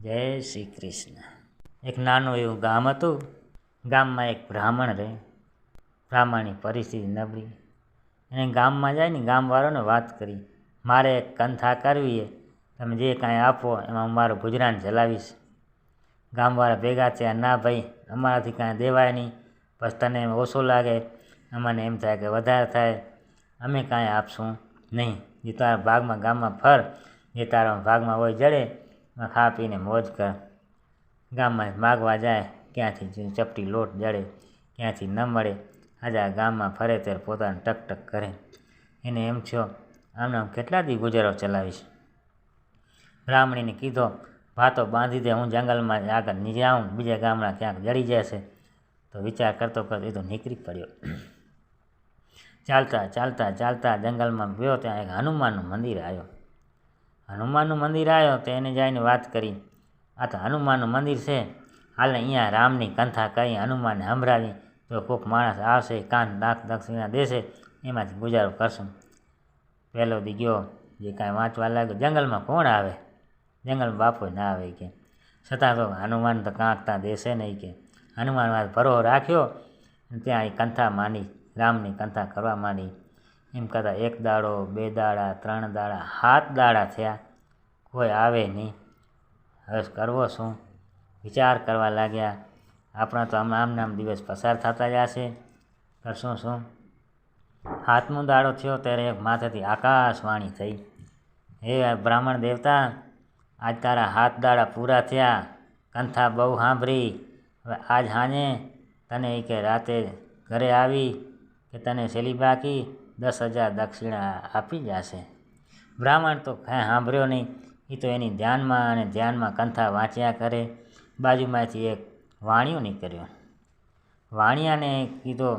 જય શ્રી કૃષ્ણ। એક નાનું એવું ગામ હતું। ગામમાં એક બ્રાહ્મણ રહે। બ્રાહ્મણની પરિસ્થિતિ નબળી। એને ગામમાં જાય ને ગામવાળાને વાત કરી, મારે એક કંથા કરવી છે, તમે જે કાંઈ આપો એમાં હું મારું ગુજરાન ચલાવીશ। ગામવાળા ભેગા થયા, ના ભાઈ અમારાથી કાંઈ દેવાય નહીં, બસ તને ઓછો લાગે, અમને એમ થાય કે વધારે થાય, અમે કાંઈ આપશું નહીં। જે તારા ભાગમાં ગામમાં ફર, જે તારા ભાગમાં હોય જડે, ખા પીને મોજ કર। ગામમાં માગવા જાય, ક્યાંથી ચપટી લોટ જડે, ક્યાંથી ન મળે। આજા ગામમાં ફરે ત્યારે પોતાને ટક કરે। એને એમ થયો, આમને આમ કેટલા દી ગુજારો ચલાવીશ। બ્રાહ્મણીને કીધો, ભાતો બાંધી દે, હું જંગલમાં આગળ જાઉં, બીજા ગામડા ક્યાંક જડી જશે। તો વિચાર કરતો કરતો એ તો નીકળી પડ્યો। ચાલતા ચાલતા ચાલતા જંગલમાં ગયો, ત્યાં એક હનુમાનનું મંદિર આવ્યો। હનુમાનનું મંદિર આવ્યો તો એને જઈને વાત કરી, આ તો હનુમાનનું મંદિર છે, હાલ અહીંયા રામની કંથા કરી હનુમાનને સંભળાવી, તો કોઈક માણસ આવશે, કાન દાખ દક્ષિણા દેશે, એમાંથી ગુજારો કરશું। પહેલો દી ગયો, જે કાંઈ વાંચવા લાગ્યો, જંગલમાં કોણ આવે, જંગલમાં બાપો ના આવે કે, છતાં તો હનુમાન તો કાંકતા દેશે નહીં કે। હનુમાન વાત ભરો રાખ્યો, ત્યાં એ કંથા માંડી, રામની કંથા કરવા માંડી। એમ કરતાં 1 દાડો 2 દાડા 3 દાડા 7 દાડા થયા, કોઈ આવે નહીં। હવે કરવો શું, વિચાર કરવા લાગ્યા, આપણા તો આમ નામ દિવસ પસાર થતા જશે, કરશું શું। 7મો દાડો થયો ત્યારે એક માથેથી આકાશવાણી થઈ, હે બ્રાહ્મણ દેવતા, આજ તારા 7 દાડા પૂરા થયા, કંથા બહુ સાંભળી, હવે આજ સાંજે તને એ કે રાતે ઘરે આવી કે તને છેલ્લી બાકી 10,000 દક્ષિણા આપી જશે। બ્રાહ્મણ તો કાંઈ સાંભળ્યો નહીં, એ તો એની ધ્યાનમાં અને ધ્યાનમાં કંથા વાંચ્યા કરે। બાજુમાંથી એક વાણિયો નીકળ્યો, વાણિયાને કીધો,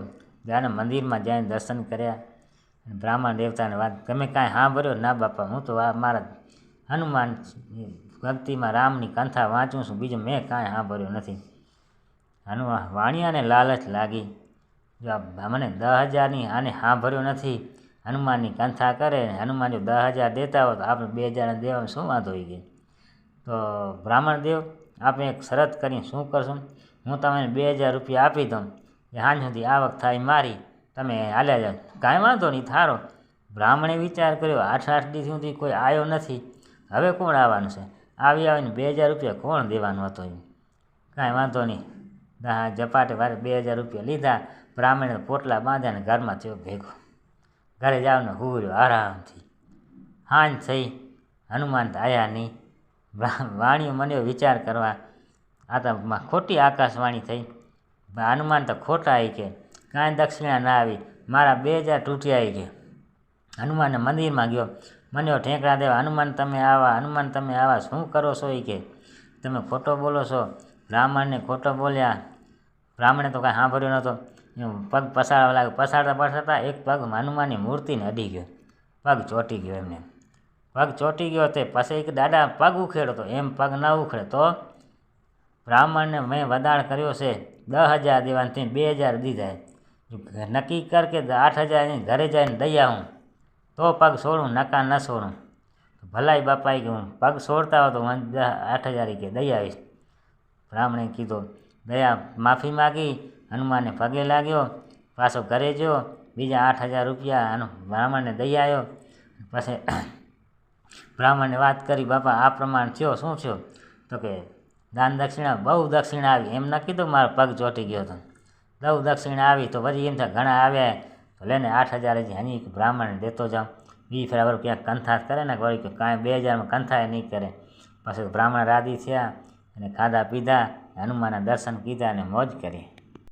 જાને મંદિરમાં જઈને દર્શન કર્યા। બ્રાહ્મણ દેવતાને વાત, તમે કાંઈ સાંભળ્યો? ના બાપા, હું તો આ મારા હનુમાન ભક્તિમાં રામની કંથા વાંચું છું, બીજું મેં કાંઈ સાંભળ્યું નથી। વાણિયાને લાલચ લાગી, જો મને 10,000ની આને સાંભળ્યો નથી, હનુમાનની કંથા કરે, હનુમાન જો 10,000 દેતા હોય તો આપણે 2,000 દેવામાં શું વાંધો હોય કે। તો બ્રાહ્મણ દેવ, આપણે એક શરત કરીને શું કરશું, હું તમને 2,000 રૂપિયા આપી દઉં, સાંજ સુધી આવક થાય મારી, તમે હાલ્યા જાઓ, કાંઈ વાંધો નહીં થારો। બ્રાહ્મણે વિચાર કર્યો, 8 દી સુધી કોઈ આવ્યો નથી, હવે કોણ આવવાનું છે, આવીને 2,000 રૂપિયા કોણ દેવાનું હતો, કાંઈ વાંધો નહીં। ઝપાટે વારે 2,000 રૂપિયા લીધા, બ્રાહ્મણે પોટલા બાંધ્યા ને ઘરમાં થયો ભેગો, ઘરે જાવને હુર્યો આરામથી। હાંજ થઈ, હનુમાન તો આવ્યા નહીં। વાણીઓ મને વિચાર કરવા, આ તો ખોટી આકાશવાણી થઈ, હનુમાન તો ખોટા આવી કે, કાંઈ દક્ષિણા ના આવી, મારા 2,000 તૂટ્યા આવી કે। હનુમાનને મંદિરમાં ગયો, મને ઠેકડા દેવા, હનુમાન તમે આવા, હનુમાન તમે આવા, શું કરો છો એ કે, તમે ખોટો બોલો છો। બ્રાહ્મણને ખોટો બોલ્યા, બ્રાહ્મણે તો કાંઈ સાંભળ્યો નહોતો, પગ પસારવા લાગ્યો, પસારતા પસારતા એક પગ હનુમાનની મૂર્તિને અડી ગયો, પગ ચોંટી ગયો એમને, પગ ચોંટી ગયો તે પછી એક દાદા પગ ઉખેડો, તો એમ પગ ના ઉખેડે તો બ્રાહ્મણને મેં વદાળ કર્યો છે 10,000 દેવાને તે 2,000 દીધા, નક્કી કર કે 8,000 ઘરે જઈને દઈ આવું તો પગ છોડું, નકા ન છોડું। ભલાઈ બાપાએ કે હું પગ છોડતા હોય તો 8,000 કે દઈ આવીશ। બ્રાહ્મણે કીધું, દયા માફી માગી, હનુમાનને પગે લાગ્યો, પાછો ઘરે ગયો, બીજા 8,000 રૂપિયા બ્રાહ્મણને દઈ આવ્યો। પછી બ્રાહ્મણને વાત કરી, બાપા આ પ્રમાણ થયો, શું થયો, તો કે દાન દક્ષિણા બહુ દક્ષિણા આવી, એમ ન કીધું મારો પગ ચોંટી ગયો હતો, બહુ દક્ષિણા આવી, તો પછી એમ થાય ઘણા આવ્યા, તો લઈને 8,000 હજી હની બ્રાહ્મણને દેતો જાઉં, બી ફેરા ક્યાંક કંથા કરે ને વળી કે કાંઈ 2,000માં કંથાએ નહીં કરે। પછી બ્રાહ્મણ રાજી થયા અને ખાધા પીધા, હનુમાનના દર્શન કીધા અને મોજ કરી।